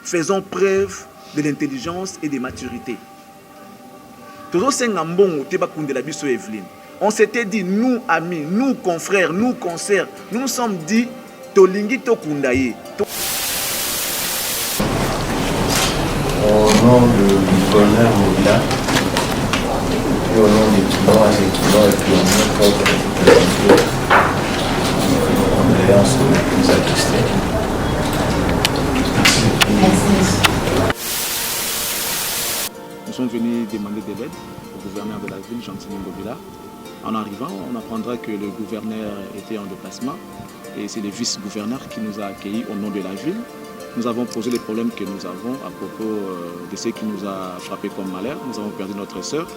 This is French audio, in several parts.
faisons preuve de l'intelligence et de maturité. On s'était dit, nous amis, nous confrères, nous consoeurs, nous nous sommes dit, Tolingi Tokundaye. Au nom du gouverneur Mobila, et au nom des Toulons et puis au nom de notre condoléances nous attristés. Nous sommes venus demander de l'aide au gouverneur de la ville, Jean-Tini Mobila. En arrivant, on apprendra que le gouverneur était en déplacement et c'est le vice-gouverneur qui nous a accueillis au nom de la ville. Nous avons posé les problèmes que nous avons à propos de ce qui nous a frappé comme malheur. Nous avons perdu notre sœur.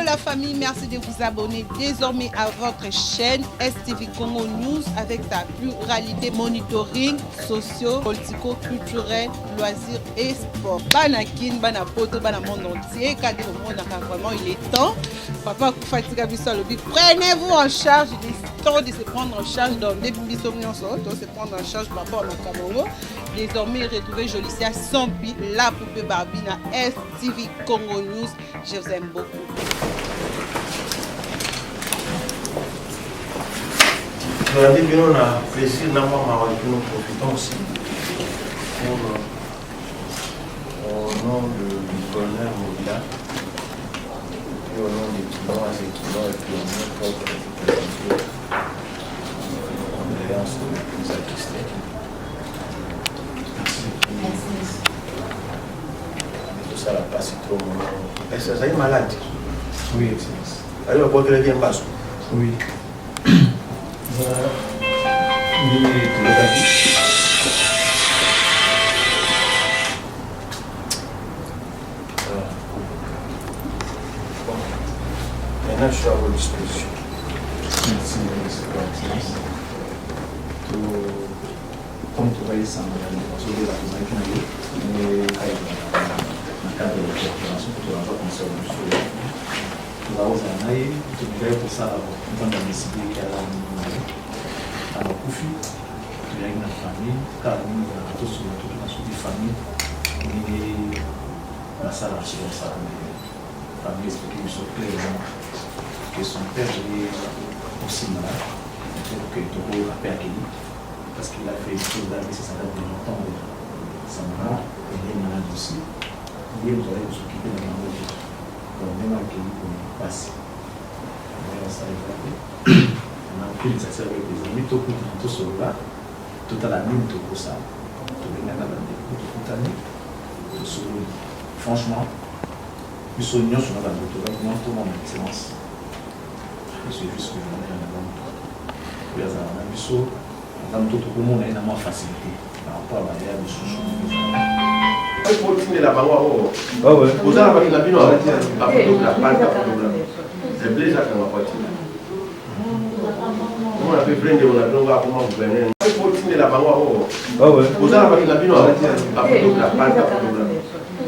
La famille, merci de vous abonner désormais à votre chaîne STV Congo News avec sa pluralité monitoring socio, politico, culturel, loisirs et sport. Banakin, Banapoto, Banamon entier, quand vraiment il est temps. Papa Fatiga Bissalobi, prenez-vous en charge, il est temps de se prendre en charge dans des bisomnions, de se prendre en charge par rapport à Cameroun. Désormais, retrouvez Jolicia Sampi, la poupée Barbina, STV Congo News. Je vous aime beaucoup. On a plaisir d'avoir nous profitons aussi au nom du gouverneur Mobila et au nom des Toulons et puis au nom de notre condoléances nous attristés. Tout ça la passe trop mon. Est-ce que ça est malade? Oui, excellence. Alors, vous avez bien bas? Oui. Maintenant, je suis à votre disposition. Merci, comme tu vois, ça m'a sauvé la vie, mais dans le cadre de la coopération, pour la concerne le Zauzanaï, tu me pour ça, on va décider qu'elle a un coufi, tu as une famille, car nous avons tous une famille, et la salle a reçu ça, la famille explique que son père est aussi malade, donc que tu peux la paix accueillir, parce qu'il a fait une chose d'arrêt, ça date de longtemps, sa maman, elle est malade aussi, et nous allons s'occuper de la maman. Donc, même accueilli pour passer. On a pris une session avec des amis, tout cela, tout à la mine, tout pour ça, tout le monde à la mine, tout à l'année, tout sourire. Franchement, nous sommes sur la doctorat, nous avons tout le monde en excellence. Je suis juste que je n'ai rien à voir. Puis, nous avons tout le monde en facilité par rapport à la réalité de ce jour. Il faut continuer la parole. Ah ouais. Vous avez la bino arrêté la palme. C'est plaisir qu'on va continuer. On a fait prendre on a pris comment vous venez. Il faut continuer la parole. Ah ouais. Vous avez la bino arrêté la palme.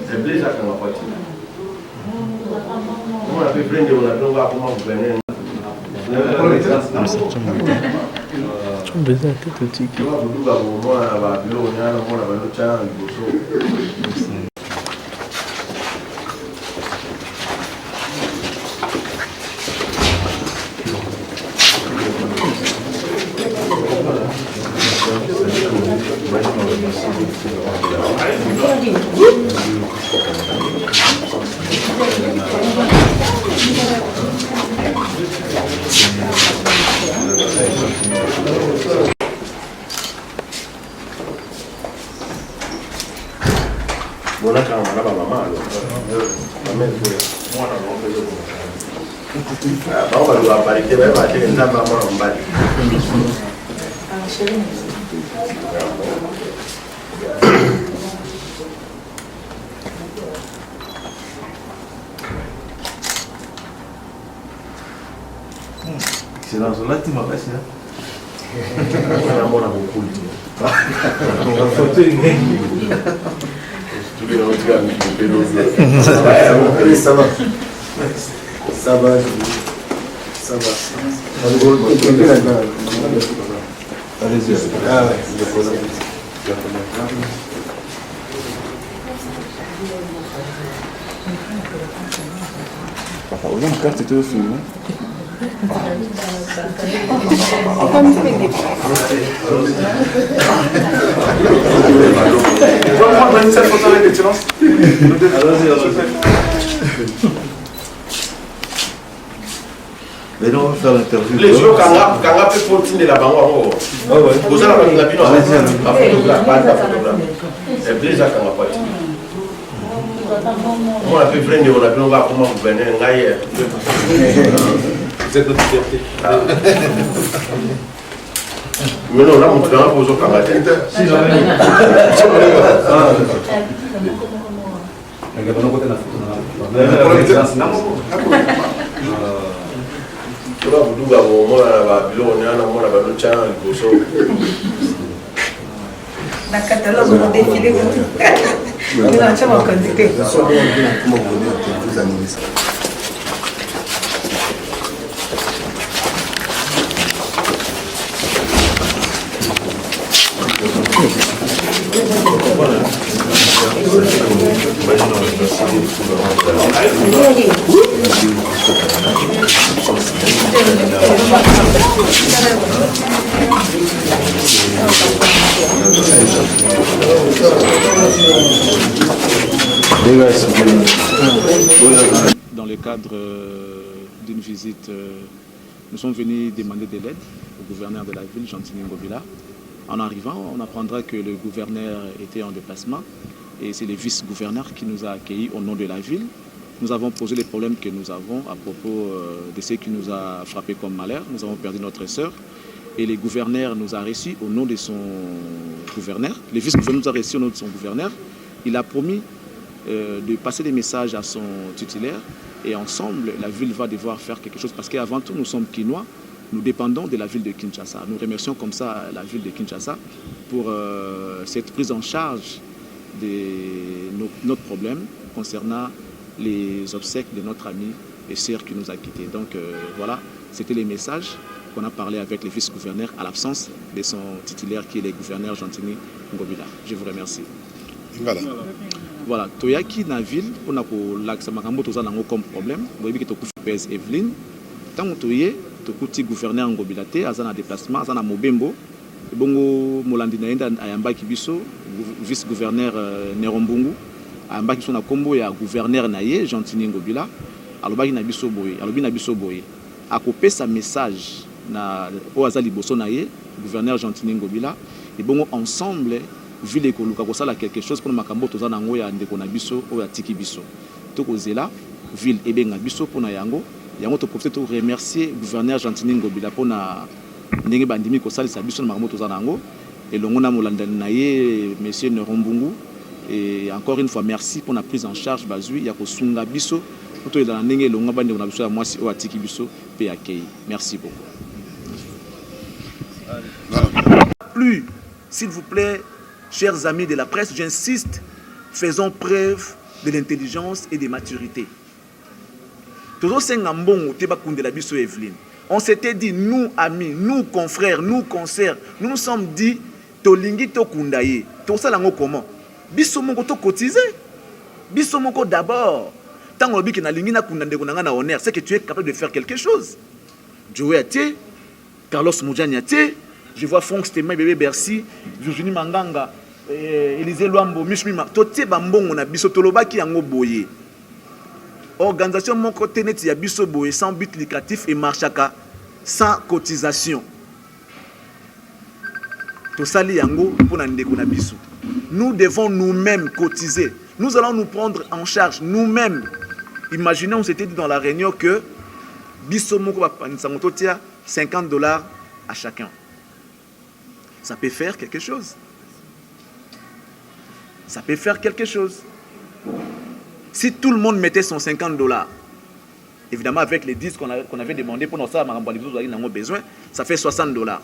C'est plaisir qu'on va continuer. On a fait prendre on a pris comment vous venez. Voilà quand on a la maman alors. On va lui appareiller, il va acheter une maman en bas. Excellence, là tu m'as passé. On a mon amour cool. Ça va. Allez-y. Ah ouais. Aujourd'hui, la carte était au film. Mais non, on va faire l'interview. Les jours quand on a fait continuer la banque, vous avez la pino, c'est déjà quand on va partir. On a fait freiner, on a fait voir comment vous venez, vous êtes notre fierté. Mais non, là, on peut en poser quand la tête. Dans le cadre d'une visite, nous sommes venus demander de l'aide au gouverneur de la ville, Jean-Tini Ngobila. En arrivant, on apprendra que le gouverneur était en déplacement et c'est le vice-gouverneur qui nous a accueillis au nom de la ville. Nous avons posé les problèmes que nous avons à propos de ce qui nous a frappé comme malheur. Nous avons perdu notre sœur et le gouverneur nous a reçus au nom de son gouverneur. Le vice-gouverneur nous a reçus au nom de son gouverneur. Il a promis de passer des messages à son titulaire et ensemble, la ville va devoir faire quelque chose parce qu'avant tout, nous sommes Kinois. Nous dépendons de la ville de Kinshasa. Nous remercions comme ça la ville de Kinshasa pour cette prise en charge de notre problème concernant les obsèques de notre ami et sœur qui nous a quittés. Donc voilà, c'était les messages qu'on a parlé avec le vice-gouverneur à l'absence de son titulaire qui est le gouverneur Jean-Tini Ngobila. Je vous remercie. Voilà, toyaki na ville pour na ko laksa makambo toza nango comme problème. Boyebi ke tokufi pèse Evelyne. Tant toye tokuti gouverneur Ngobila te azana déplacement azana mobembo. Bongo molandi na enda ayambaki biso vice gouverneur Nerombungu ayambaki biso na kombo ya gouverneur na ye Jean-Tini Ngobila alobaki na biso boye alobi na biso boye akopesa message na o azali boso na ye gouverneur Jean-Tini Ngobila et bongo ensemble ville ekoluka kosala quelque chose pour makambo toza nango ya ndeko na biso o ya tiki biso tokozela ville ebenga biso pona yango to profiter to remercier gouverneur Jean-Tini Ngobila pona ndenge bandimi kosalisa biso na makambo toza nango elongo na molandani na ye monsieur Nerombungu et encore une fois merci pour la prise en charge bazui ya kosunga biso to elana ndenge elongo bande na biso ya mwasi o atiki biso pe accueil. Merci beaucoup. Plus, s'il vous plaît, chers amis de la presse, j'insiste, faisons preuve de l'intelligence et de maturité. On s'était dit, nous amis, nous confrères, nous consoeurs, nous nous sommes dit, tolingi to kundaye, to salango comment? Biso moko to cotiser, biso moko d'abord. Tant on dit que na lingi na kundande kunanga na honneur, c'est que tu es capable de faire quelque chose. Joe Atie, Carlos Moudjani Atie, je vois Franck Stéma, bébé Bercy, Virginie Manganga, Élisée Luambo, Mishmima, totie bambongo na biso tolobaki yango boye. Organisation mon côté net ya biso boye sans but lucratif et marchaka sans cotisation. To sali yango pour na ndeko na biso. Nous devons nous-mêmes cotiser. Nous allons nous prendre en charge nous-mêmes. Imaginez, on s'était dit dans la réunion que biso moko ba pansango tia $50 à chacun. Ça peut faire quelque chose. Ça peut faire quelque chose. Si tout le monde mettait son $50, évidemment avec les 10 qu'on avait demandé pour nous ça, besoin, ça fait $60.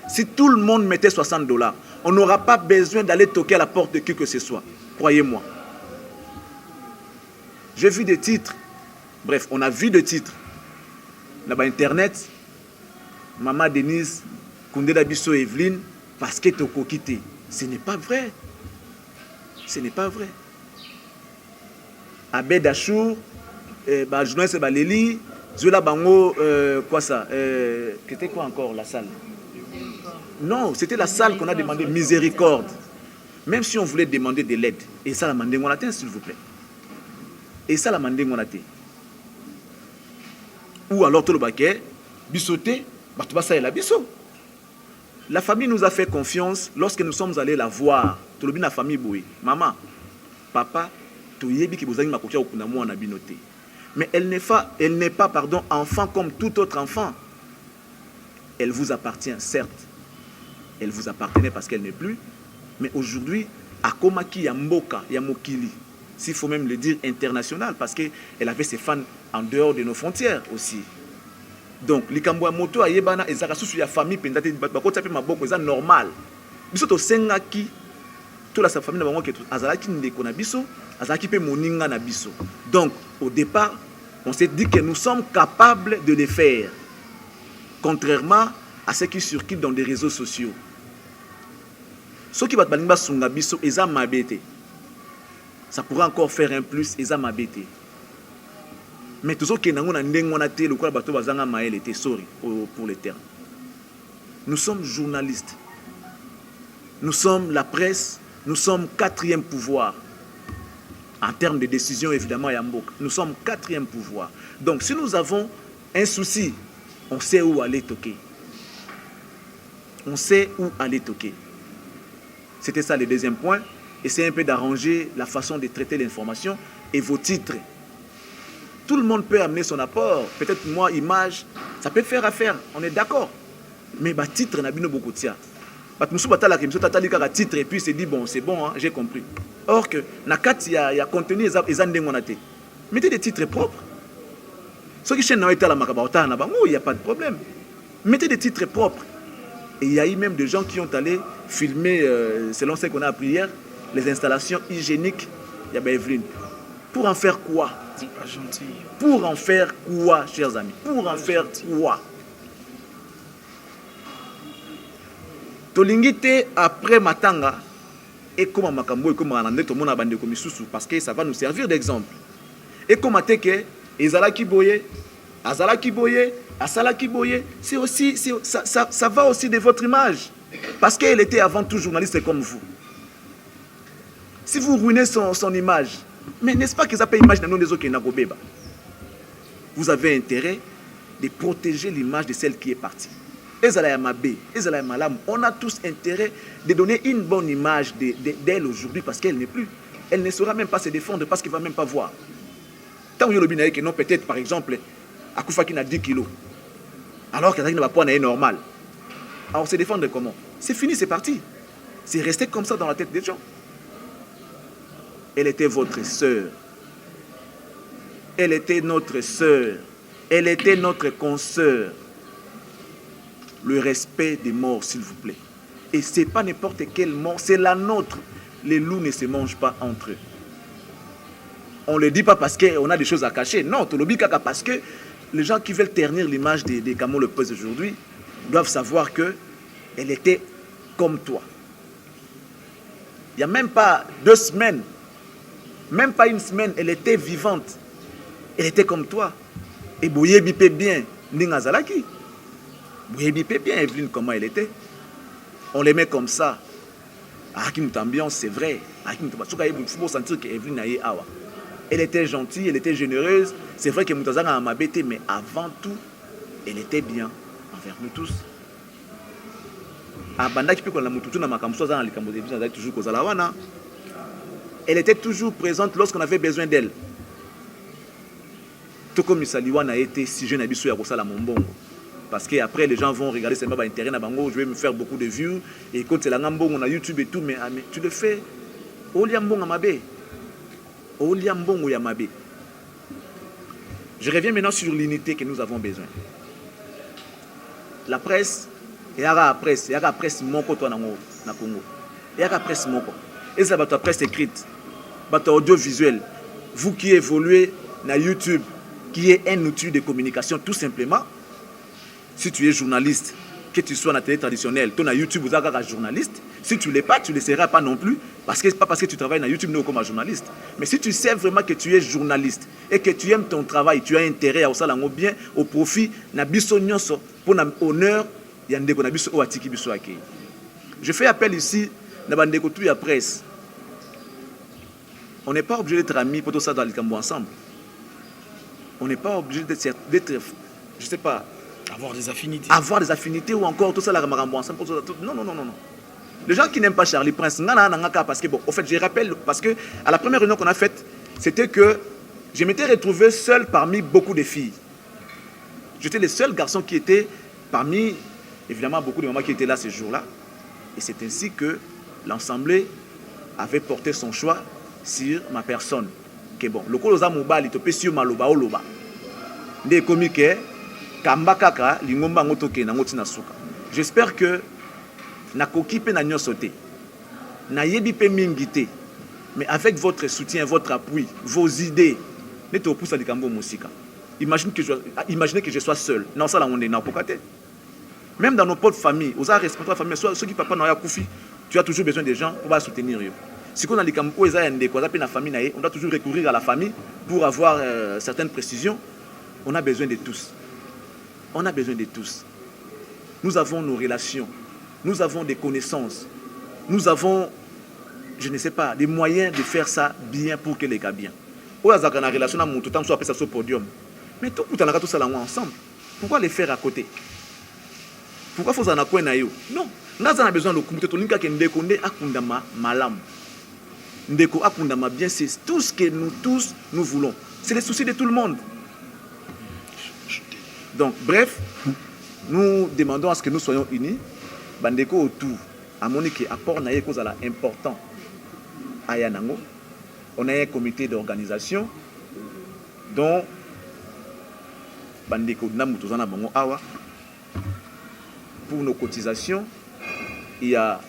Si tout le monde mettait $60, on n'aura pas besoin d'aller toquer à la porte de qui que ce soit. Croyez-moi. J'ai vu des titres. Bref, on a vu des titres. Là-bas, Internet, Maman Denise, Koundé Bisso Evelyne, parce que toko quitté. Ce n'est pas vrai. Ce n'est pas vrai. Abed Achour, journaliste Baléli, Zola Bango, quoi ça c'était quoi encore la salle? Non, c'était la salle qu'on a demandé miséricorde. Même si on voulait demander de l'aide. Et ça, la mandé on atteint, s'il vous plaît. Et ça, la mandé on atteint. Ou alors, tout le baquet, bissoté, ça est la bisso. La famille nous a fait confiance lorsque nous sommes allés la voir. Tout le bien la famille bouille. Maman, papa, tout yebi qui vous a dit ma coquille au kunamo en abinoté. Mais elle n'est pas, enfant comme tout autre enfant. Elle vous appartient, certes. Elle vous appartenait parce qu'elle n'est plus. Mais aujourd'hui, à Komaki Yamboka, Yamokili, s'il faut même le dire international, parce qu'elle avait ses fans en dehors de nos frontières aussi. Donc, les Kamboa Moto, Ayebana, et Zara, sous la famille, Pendate, Bakota, Maboko, c'est normal. Bisoto Sengaki, toute la famille, Azalaki Ndeko Nabiso, Azalaki Pe Moninga Nabiso. Donc, au départ, on s'est dit que nous sommes capables de les faire. Contrairement à ceux qui circulent dans des réseaux sociaux. Ceux qui battent Sungabiso, ils ont mabété. Ça pourrait encore faire un plus, ils ont mabété. Mais tout ce qui est dans le quoi bateau bazanga maël était sorry pour les termes. Nous sommes journalistes. Nous sommes la presse. Nous sommes 4e pouvoir. En termes de décision, évidemment, Yambok. Nous sommes 4e pouvoir. Donc, si nous avons un souci, on sait où aller toquer. On sait où aller toquer. C'était ça le deuxième point. Essayez un peu d'arranger la façon de traiter l'information et vos titres. Tout le monde peut amener son apport. Peut-être moi, image, ça peut faire affaire. On est d'accord. Mais bah, titre, n'a pas beaucoup de ça. Titre et puis c'est dit bon, c'est bon, hein, j'ai compris. Or que il y a contenu mettez des titres propres. Ceux qui chaînent il n'y a pas de problème. Mettez des titres propres. Et il y a eu même des gens qui ont allé filmer, selon ce qu'on a appris hier, les installations hygiéniques. Il y a Evelyne. Pour en faire quoi? Pour en faire quoi, chers amis? Pour en faire quoi? Tolingite après Matanga et comme Makambo et comme Ranande tout le monde a bandé comme sous parce que ça va nous servir d'exemple. Et comme Ateke, Ezalaki Boye, Azalaki Boye, Asalaki Boye, c'est aussi ça va aussi de votre image parce qu'elle était avant tout journaliste comme vous. Si vous ruinez son image, mais n'est-ce pas qu'ils appellent l'image de nos des autres qui n'a pas bébé? Vous avez intérêt de protéger l'image de celle qui est partie. On a tous intérêt de donner une bonne image d'elle aujourd'hui parce qu'elle n'est plus. Elle ne saura même pas se défendre parce qu'elle ne va même pas voir. Tant que le non, peut-être par exemple, Akoufa qui n'a 10 kilos, alors qu'elle n'a pas normal. Alors se défendre comment? C'est fini, c'est parti. C'est resté comme ça dans la tête des gens. Elle était votre sœur. Elle était notre sœur. Elle était notre consoeur. Le respect des morts, s'il vous plaît. Et ce n'est pas n'importe quelle mort, c'est la nôtre. Les loups ne se mangent pas entre eux. On ne le dit pas parce qu'on a des choses à cacher. Non, parce que les gens qui veulent ternir l'image des Camon le peuple aujourd'hui doivent savoir qu'elle était comme toi. Il n'y a même pas 2 semaines, même pas 1 semaine, elle était vivante. Elle était comme toi. Et Boye bipé bien, Ningazalaki. Boye bipé bien, Evelyne, comment elle était. On l'aimait comme ça. Hakim Tambiance, c'est vrai. Il faut sentir qu'Evelyne a eu awa. Elle était gentille, elle était généreuse. C'est vrai que Moutazanga a m'abêté, mais avant tout, elle était bien envers nous tous. Elle était toujours présente lorsqu'on avait besoin d'elle. Tout comme Misaliwan a été si jeune à Bissou et à Kosala Mombongo. Parce qu'après, les gens vont regarder seulement l'intérêt à Bango, je vais me faire beaucoup de vues. Et quand c'est la Ngambongo, on a YouTube et tout, mais tu le fais. Oliambongo Yamabe. Oliambongo Yamabe. Je reviens maintenant sur l'unité que nous avons besoin. La presse Et il y a la presse moko toi na Congo. Il y a la presse moko. Et ça va la presse écrite, votre audiovisuel. Vous qui évoluez na YouTube, qui est un outil de communication tout simplement. Si tu es journaliste, que tu sois dans la télé traditionnelle, tu es YouTube, vous êtes un journaliste. Si tu ne l'es pas, tu ne le seras pas non plus. Parce que pas parce que tu travailles dans YouTube, non comme un journaliste. Mais si tu sais vraiment que tu es journaliste et que tu aimes ton travail, tu as intérêt à ça bien, au profit, na biso nyonso pour l'honneur, il y a ndeko na biso o atiki biso akei. Je fais appel ici na bandeko tout ya presse. On n'est pas obligé d'être amis pour tout ça dans le Cambo ensemble. On n'est pas obligé d'être, je sais pas, avoir des affinités. Avoir des affinités ou encore tout ça la Cambo ensemble. Non. Les gens qui n'aiment pas Charlie Prince, parce que, bon, au fait, je rappelle, parce que à la première réunion qu'on a faite, c'était que je m'étais retrouvé seul parmi beaucoup de filles. J'étais le seul garçon qui était parmi, évidemment, beaucoup de mamans qui étaient là ce jour-là. Et c'est ainsi que l'Assemblée avait porté son choix sur ma personne. Que bon, le colosa mobile, il te peut sur ma loba o loba. Des comiques, kamba kaka, lingomba ngotoke na ngotina suka. J'espère que na koki pe na nyosote na yebi pe mingité, mais avec votre soutien, votre appui, vos idées, neto poussa likambo musika. Imaginez que je sois seul. Non, ça là on est na pokate. Même dans nos propres familles, aux responsables famille, soit ceux qui papa na ya kufi, tu as toujours besoin des gens pour soutenir eux. Si on a likambo eza yande ko na famille na ye, on doit toujours recourir à la famille pour avoir certaines précisions. On a besoin de tous. On a besoin de tous. Nous avons nos relations. Nous avons des connaissances. Nous avons, je ne sais pas, des moyens de faire ça bien pour que les gars bien. Ou à la relation à mon tout temps, soit ça sur le podium. Mais tout le monde tout ça ensemble. Pourquoi les faire à côté? Pourquoi faut en avoir un non. Nous avons besoin de comité. Nous avons besoin de akundama malam. Ndeko akundama bien, c'est tout ce que nous tous nous voulons. C'est les soucis de tout le monde. Donc, bref, nous demandons à ce que nous soyons unis. Bandeko autour, à Monique, apport naïe cause à la important à Yanango. On a un comité d'organisation dont Bandeko Namutuzana Bango Awa. Pour nos cotisations, il y a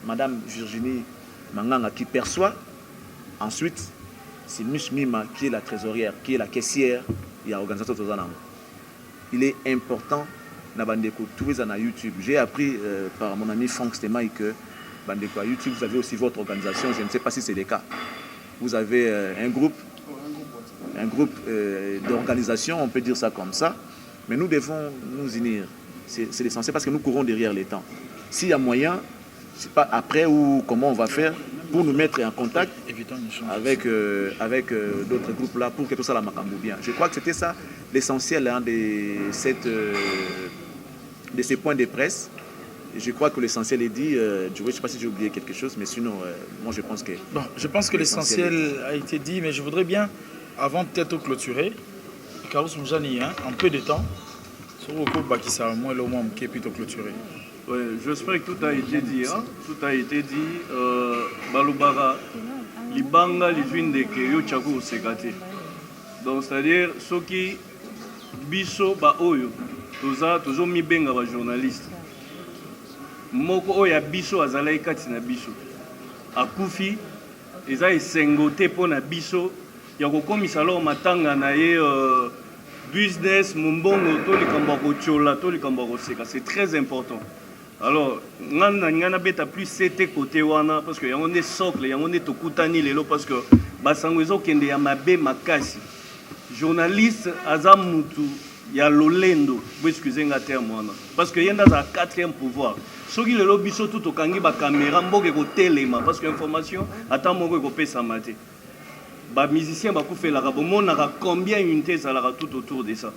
Madame Virginie Manganga qui perçoit. Ensuite, c'est Miss Mima qui est la trésorière, qui est la caissière. Il y a l'organisation Tozanango. Il est important na bandeko tous na YouTube. J'ai appris par mon ami Franck Stemaï que bandeko à YouTube, vous avez aussi votre organisation. Je ne sais pas si c'est le cas. Vous avez un groupe d'organisation, on peut dire ça comme ça. Mais nous devons nous unir. C'est l'essentiel parce que nous courons derrière les temps. S'il y a moyen, je ne sais pas après ou comment on va faire pour nous mettre en contact avec d'autres groupes là pour que tout ça la macambo bien. Je crois que c'était ça l'essentiel de ces points de presse. Je crois que l'essentiel est dit. Je ne sais pas si j'ai oublié quelque chose, mais sinon, moi je pense que... Bon, je pense que l'essentiel a été dit, mais je voudrais bien, avant peut-être de clôturer, Carlos Moujani, en peu de temps, sur le coup, Bakissa, moi le moment qui est plutôt clôturé. Oui, j'espère que tout a été dit. Hein? Tout a été dit. Balubara, Libanga, les unes de Keyo, Tchako, Sekate. Donc, c'est-à-dire, ceux qui biso, ba oyo, toujours mi benga ba journaliste. Moko oya biso, azalai kati na biso. Akufi, eza esengote po na biso, yako komisa lo matanga na ye, business, mumbongo, to likambo ko chola, to likambo ko seka. C'est très important. Alors, ngana beta plus c'était côté wana parce que yango ne socle, yango ne tokutani lelo parce que basango ezo kende ya mabe makasi. Journaliste azamutu ya lolendo, vous excusez nga terme wana parce que yenda za quatrième pouvoir. Soki lelo biso tout okangi ba caméra mboke ko telema parce que information ata moko ko pesa maté. Ba musicien ba ku fait la rabomona combien unité ça la tout autour de ça.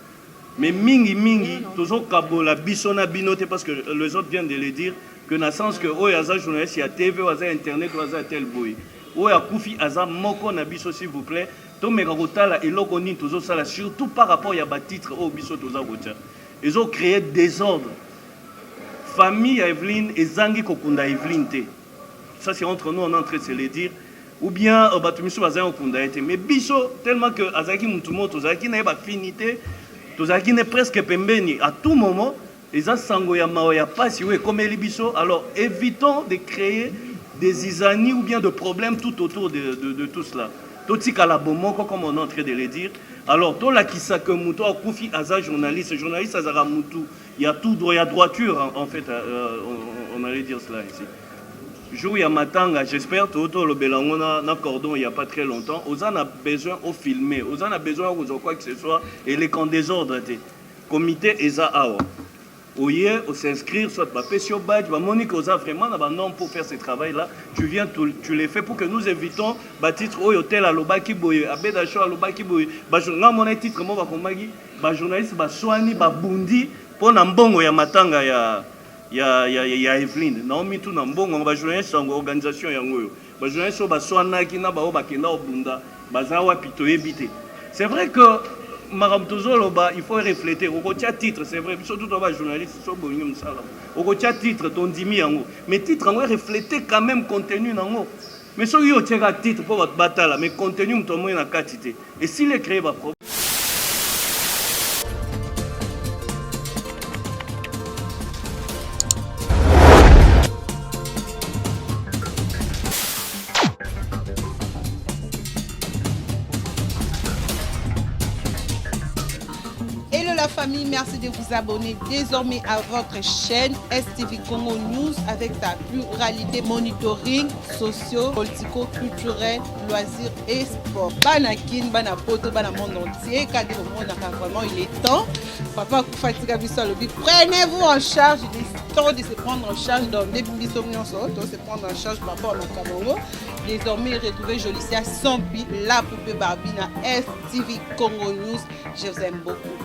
Mais mingi, toujours kabola bisona binote parce que les autres viennent de le dire que dans le sens que oh yaza journaliste, il y a TV, il y a internet, il y a tel boy. Oh ya koufi aza moko na biso s'il vous plaît. To megakotala eloko ni toujours ça là surtout par rapport à ba titre au biso toza kotia. Ils ont créé désordre. Famille Evelyne et Zangi kokunda Evelyne te. Ça c'est entre nous on est en train de se le dire. Ou bien batumiso baza kokunda été mais biso tellement que azaki mutumo tozaki na ba finité. Tozaki n'est presque pembeni à tout moment eza sango ya mawa ya pasi oyo ekomeli biso. Alors évitons de créer des isanies ou bien de problèmes tout autour de tout cela. Totikala bomoko comme on est en train de le dire. Alors tolakisa que muto akufi aza journaliste azara mutu, il y a tout droit, il y a droiture en fait, on allait dire cela ici. Jour ya matanga, j'espère toto le belango na cordon il y a pas très longtemps, on a besoin au filmer, on a besoin de quoi que ce soit et les camps désordre té. Comité eza awa. Oye, on s'inscrire soit ba pesio badge, ba monique aux vraiment na ba nom pour faire ce travail là, tu viens tu les fais pour que nous évitons ba titre au hôtel à Lobaki Boye, à Bedacho à Lobaki Boye, ba journal mon titre mo ba komagi, ba journaliste ba swani ba bundi pour na mbongo ya matanga ya Evelyn. Naomi tout na mbongo ba journaliste en organisation ya ngoyo. Ba journaliste ba swana ki na ba o ba kenda obunda, ba zawa pitoye bité. C'est vrai que Madame Tozoloba, il faut refléter. Au côté titre, c'est vrai, surtout dans les journalistes, au côté titre, ton dimi en haut. Mais titre, on va refléter quand même contenu en haut. Mais si vous avez un titre pour votre bataille, mais contenu, on a une quantité. Et s'il est créé, va problème. La famille, merci de vous abonner désormais à votre chaîne STV Congo News avec sa pluralité monitoring socio, politico, culturel, loisirs et sport. Banakin, Banapoto, Banamon entier, quand vraiment il est temps. Papa Koufatiga Bissalobi, prenez-vous en charge, il est temps de se prendre en charge dans des bisomnions, de se prendre en charge par rapport à Makamoro. Désormais, retrouvez Jolicia Sampi, la poupée Barbina, STV Congo News. Je vous aime beaucoup.